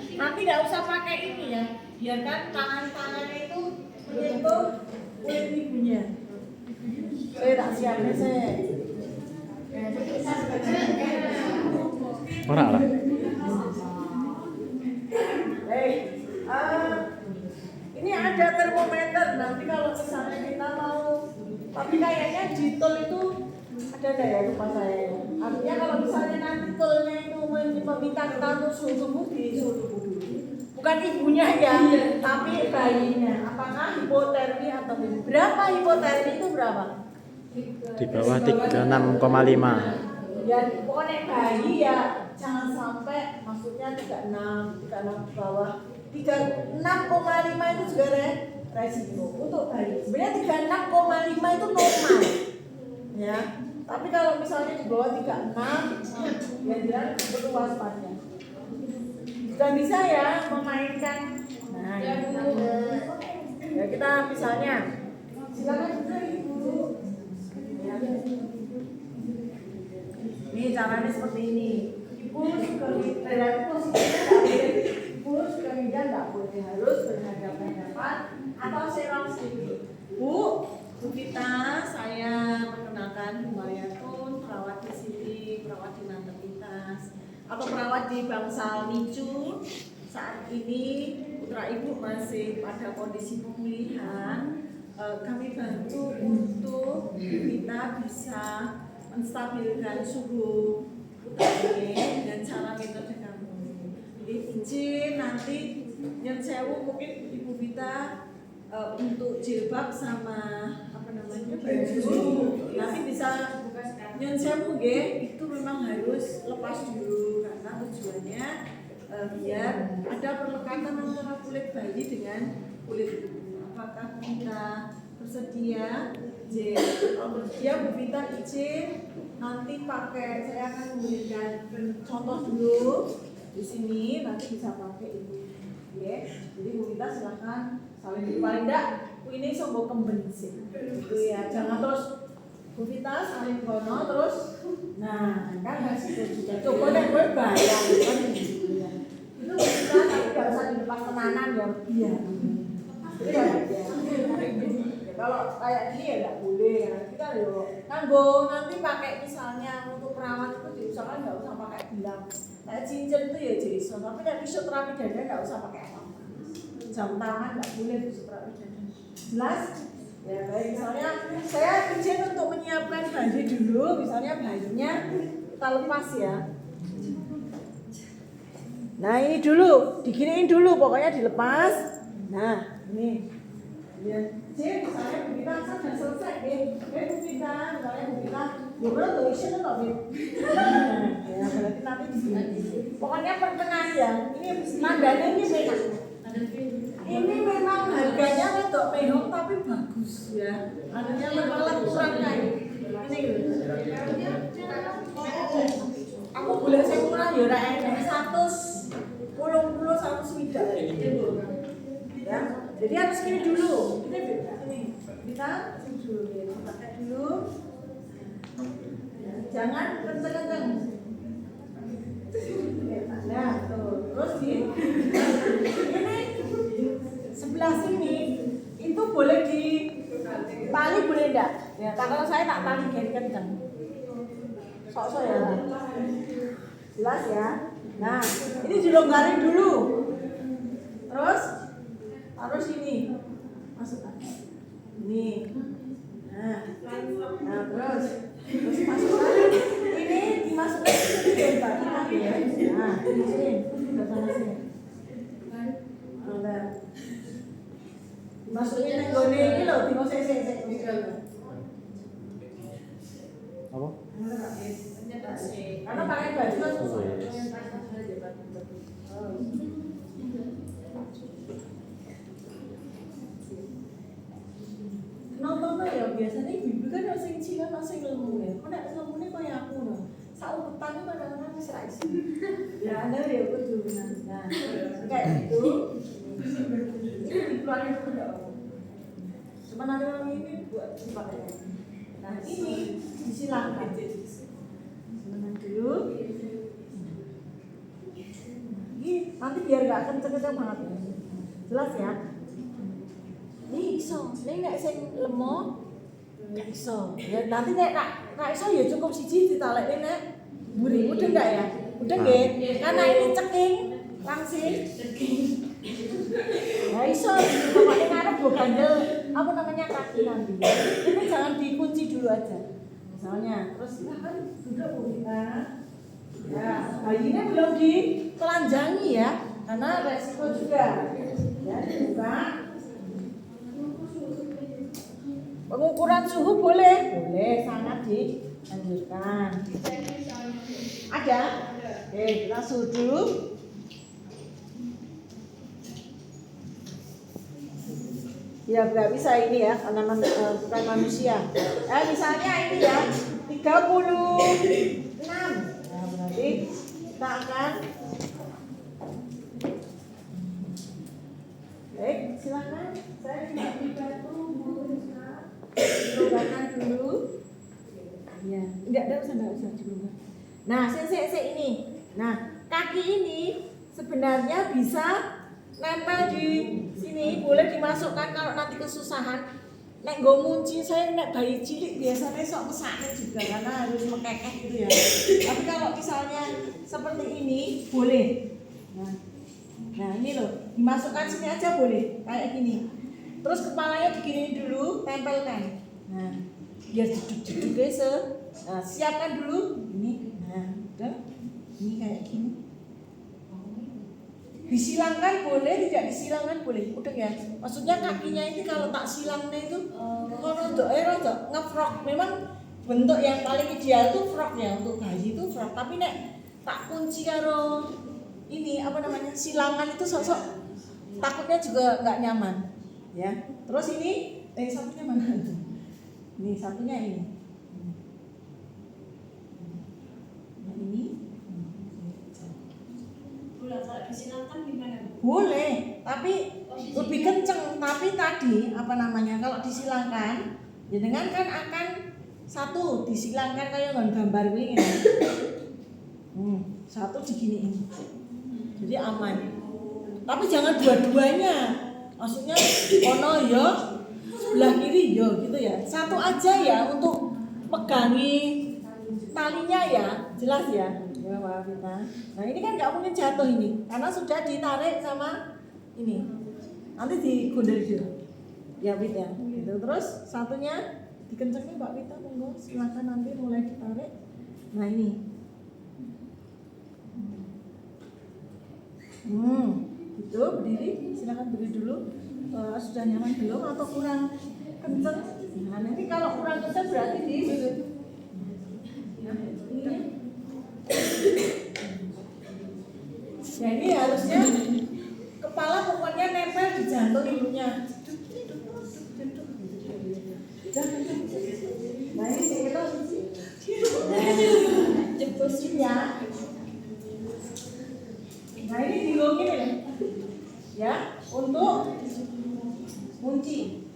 Tapi nggak usah pakai ini ya, biarkan tangan-tangannya itu menyentuh kulit ibunya. Saya tak siapnya saya. Ora lah. Ini ada termometer. Nanti kalau misalnya kita mau, tapi kayaknya di tol itu ada nggak ya, lupa saya. Artinya kalau misalnya nanti tolnya itu meminta kita untuk suhu tubuh di suhu tubuh dulu. Bukan ibunya ya, tapi bayinya. Apakah hipotermi atau berapa hipotermi itu berapa? Di bawah 36,5. Ya pokoknya bayi ya jangan sampai, maksudnya 36 ke bawah. 36,5 itu juga resiko untuk bayi. Sebenarnya 36,5 itu normal ya, tapi kalau misalnya di bawah 36 ya dia perlu waspada. Sudah bisa ya memainkan. Nah ya kita misalnya silakan Ibu. Ini caranya seperti ini. Ibu sudah nggak boleh, harus berhadapan-hadapan atau serong sedikit. Bu Vita, saya perkenalkan Bu Mariatun, perawat di sini, perawat di maternitas atau perawat di Bangsal Nicu. Saat ini putra ibu masih pada kondisi pemulihan. Kami bantu untuk kita bisa menstabilkan suhu putranya dan cara metode kamu. Jadi izin nanti yang sewu mungkin Ibu Vita untuk jilbab sama apa namanya baju nanti bisa nyon sewu itu memang harus lepas dulu karena tujuannya biar ada perlekatan antara kulit bayi dengan kulit ibu. Apakah kita bersedia? Kalau bersedia Bu Vita izin nanti pakai, saya akan memberikan contoh dulu di sini, nanti bisa pakai ini. Oke, jadi Bu Vita silahkan saling dulu, paling enggak ini sombong kembensin gitu ya, jangan terus Bu Vita saling kono terus nah kan hasilnya juga coba deh gue bayang kan gitu ya. Itu Bu Vita tapi gak usah dilepas tenanan ya iya. Kalau kayak gini ya nggak boleh ya. Kita loh kanggo nanti pakai misalnya untuk perawat itu diusahakan nggak usah pakai bilang kayak cincin itu ya Jason, tapi dari fisioterapi dada nggak usah pakai apa-apa. Jam tangan nggak boleh fisioterapi dada. Jelas? Ya baik, misalnya saya izin untuk menyiapkan bayi dulu, misalnya bayinya kita lepas ya. Nah ini dulu, diginiin dulu, pokoknya dilepas. Nah ini. Ya, jadi misalnya Bu Vita sudah selesai deh. Bu Vita, misalnya Bu Vita, gimana tuh isinya tuh Bu? Ya berarti nanti di sini. Pokoknya pertengahan. Ini nadanya ini memang. Ini memang harganya untuk mehong tapi bagus ya. Artinya malah kurang kayak ini gitu. Aku boleh saya murah ya ora enek 100 ya. Jadi harus gini dulu. Ini kita dulu ya, pakai dulu. Ya, jangan kenceng-kenceng. Nah, tuh. Terus ini sebelah sini itu boleh di tali boleh enggak? Ya, kalau saya tak tali gini kenceng. Sok-sok ya. Jelas ya. Nah, ini dilonggarin dulu. Terus harus ini masukkan ini nah terus masukkan ini dimasukkan ke tempat ya nah di sini ke sana sini nah dimasukin ke gone ini loh di Apa? karena pakai baju kan susah. Nonton ya biasanya ibu kan yang sing cilik kan sing lemu ya. Kok nek lemune koyo aku lho. Saurutan itu kadang-kadang wis ra iso. Ya ana ya kudu nah. Kayak gitu. Dikeluarin dulu enggak apa-apa. Cuma nanti orang ini buat dipakai. Nah, ini disilakan. Sebentar dulu. Ini Nanti biar nggak kenceng-kenceng banget. Jelas ya? Nih iso, nih nek sing lemo nggak iso. Ya nanti nek nggak iso ya cukup siji ditalekne nek mburi. Udah enggak ya? Udah nggih. Karena ini ceking langsing. Nah iso, pokoknya ngarep gue ganjel apa namanya kaki nanti. Ini jangan dikunci dulu aja. Misalnya, terus silahkan duduk Bu Vita. Ya, bayinya belum ditelanjangi ya, karena resiko juga. Ya, dibuka. Pengukuran suhu boleh, sangat dianjurkan. Ada? Oke, kita suhu dulu. Ya nggak bisa ini ya, karena bukan manusia. Misalnya ini ya 36. Nah berarti kita akan. Baik, silakan. Saya tidak dibantu dibukakan dulu. Ya, enggak usah dibuka. Nah, saya ini. Nah, kaki ini sebenarnya bisa nempel di sini, boleh dimasukkan kalau nanti kesusahan. Nek nggo munci, saya nek bayi cilik biasanya sok mesakne juga karena harus mekekeh gitu ya. Tapi kalau misalnya seperti ini boleh. Nah ini loh, dimasukkan sini aja boleh, kayak gini. Terus kepalanya diginiin dulu, tempelkan. Nah, biar jeduk-jeduk guys. Nah, siapkan dulu ini. Nah, udah. Ini kayak gini. Disilangkan boleh, tidak disilangkan boleh. Udah ya. Maksudnya kakinya ini kalau tak silangnya itu rodok ngefrog. Memang bentuk yang paling ideal itu frog ya, untuk bayi itu frog. Tapi nek tak kunci karo ini apa namanya? Silangan itu sosok takutnya juga nggak nyaman. Ya. Terus ini satunya mana? Ini satunya ini. Nah, ini kalau disilangkan gimana? boleh, tapi lebih kenceng. Tapi tadi apa namanya? Kalau disilangkan, ya dengan kan akan satu disilangkan kayak gambar ini. Satu diginiin. Jadi aman. Tapi jangan dua-duanya. Maksudnya ono yo sebelah kiri yo gitu ya. Satu aja ya untuk pegangi talinya ya, jelas ya. Ya Mbak Vita. Nah ini kan nggak mungkin jatuh ini, karena sudah ditarik sama ini. Nanti digundul dulu. Ya Vita. Gitu. Terus satunya dikencengin Mbak Vita, monggo silakan nanti mulai ditarik. Nah ini. Gitu berdiri. Silakan berdiri dulu. Sudah nyaman belum atau kurang kenceng? Nah nanti kalau kurang kenceng berarti di jadi harusnya kepala pokoknya nempel di jantung ibunya. Nah ini sih itu jempusin ya. Nah ini dilongin ya untuk kunci.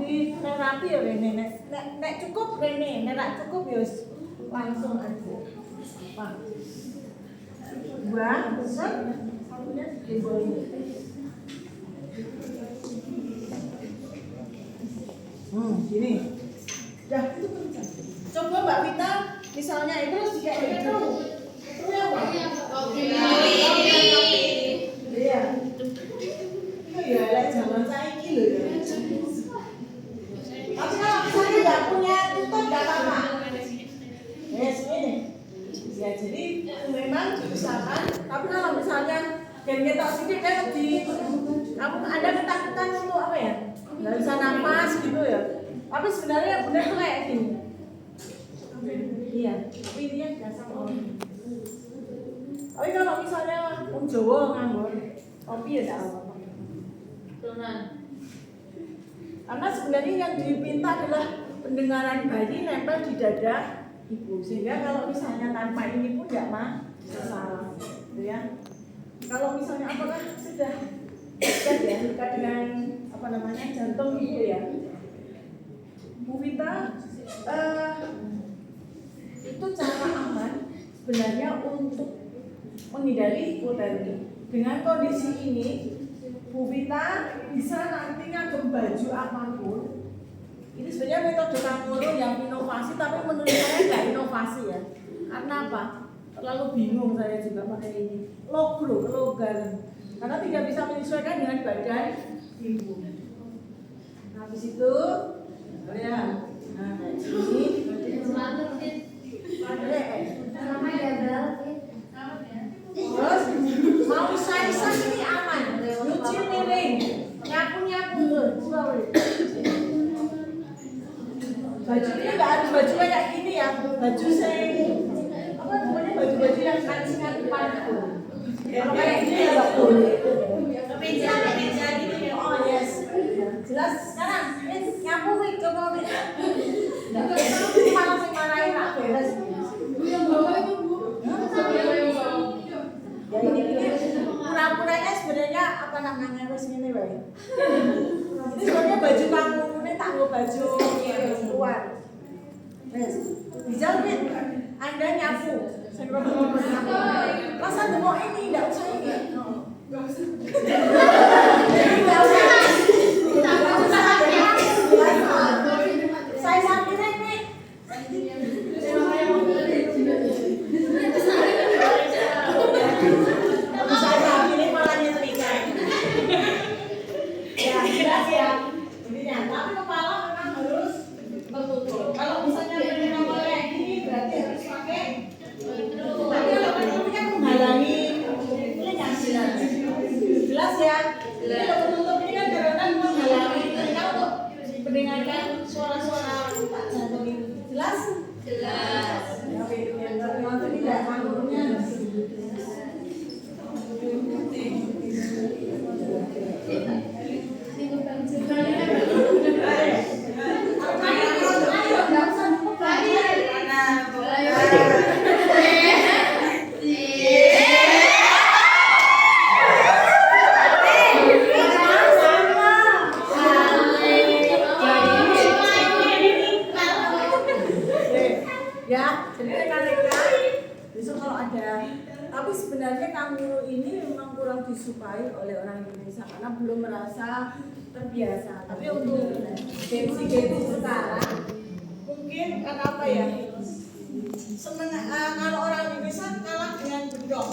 Di terapi ya Rene, nek cukup Rene, nek cukup ya langsung aja. Pak. Buang, besar, satunya dibolong. Gini. Dah itu kencang. Coba Mbak Vita, misalnya itu jika itu ya Pak. Iya. Itu ya lek zaman saiki lho ya. Tapi kalau misalnya nggak punya tutup nggak apa-apa. Ini. Ya jadi memang diusahakan. Tapi kalau misalnya yang kita sedikit kan Anda ketakutan untuk apa ya? Nggak bisa nafas gitu ya. Tapi sebenarnya benar tuh kayak gini. Iya. Tapi ini yang dasar orang. Tapi kalau misalnya Jawa nganggur kopi ya tidak apa-apa. Karena sebenarnya yang diminta adalah pendengaran bayi nempel di dada ibu, sehingga kalau misalnya tanpa ini pun tidak masalah, gitu ya. Kalau misalnya apakah sudah dekat ya, dekat dengan apa namanya jantung ibu ya, Bu Vita Itu cara aman sebenarnya untuk menghindari hipotermi. Dengan kondisi ini, Bu Vita bisa nanti ngagem baju apapun. Ini sebenarnya metode Kanguru yang inovasi, tapi menurut saya nggak inovasi ya. Karena apa? Terlalu bingung saya juga pakai ini. Logaran. Karena tidak bisa menyesuaikan dengan badan ibu. Nah, habis itu, ya, nah kayak gini. Terus mau saya ini aman, nyuci piring, nyapu baju ini nggak harus baju kayak gini ya, baju saya apa namanya baju yang kancing kepala. Kalau kayak gini ya nggak boleh. Kemeja gitu ya. Oh yes, jelas. Sekarang nyapu wik coba wik. Malah marahin nak beres. Ya ini pura-puranya sebenarnya apa namanya harus ini wae. Ini sebenarnya baju kamu ini tangguh baju luar. Wes, dijawabin. Anda nyapu. Saya ngomong nyapu. Masa mau ini enggak usah ini. Enggak usah. Enggak usah. Saya sampai nih. Jelas ya? Jadi tertutup ini kan karena menghalangi telinga untuk mendengarkan suara-suara tak jantung ini. Jelas? Jelas. Oke, yang tidak Kangurnya. Ya, jadi rekan-rekan besok kalau ada, tapi sebenarnya Kanguru ini memang kurang disukai oleh orang Indonesia karena belum merasa terbiasa. Tapi untuk Gen-Z sekarang mungkin karena apa ya? Kalau orang Indonesia kalah dengan bedong.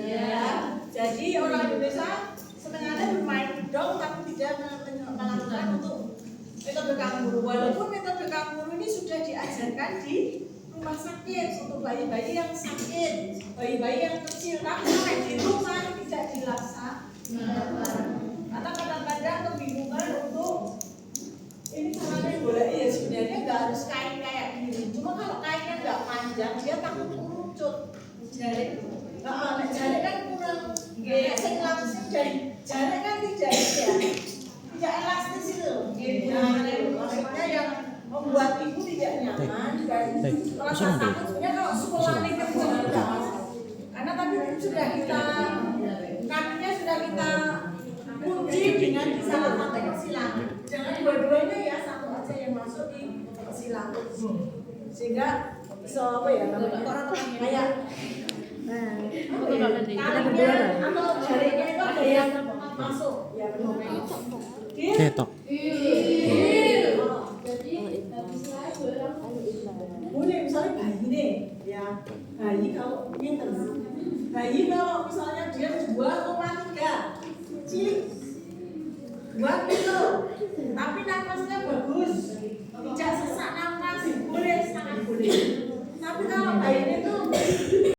Ya, jadi orang Indonesia senangannya bermain bedong tapi tidak melakukan untuk metode Kanguru. Walaupun metode Kanguru ini sudah diajarkan di rumah sakit untuk bayi-bayi yang sakit, bayi-bayi yang kecil, tapi sampai di rumah tidak dilaksanakan. Karena kadang-kadang kebingungan untuk ini caranya boleh ya sebenarnya nggak harus kain kayak gini. Cuma kalau kainnya nggak panjang dia takut kerucut. Jari, jari kan kurang, kayak saya langsung jari kan tidak elastis itu. Maksudnya yang membuat ibu tidak nyaman dan rasa takut. Sebenarnya kalau sekolah ini kan karena tadi sudah kita kakinya sudah kita kunci dengan salah satu silang. Jangan dua-duanya ya, satu aja yang masuk di silang. Sehingga bisa apa ya namanya kayak kakinya atau jarinya itu ada yang masuk ya Cetok. Boleh misalnya bayi nih, ya bayi kalau pinter, bayi kalau misalnya dia 2,3 cilik 2 kilo, tapi nafasnya bagus,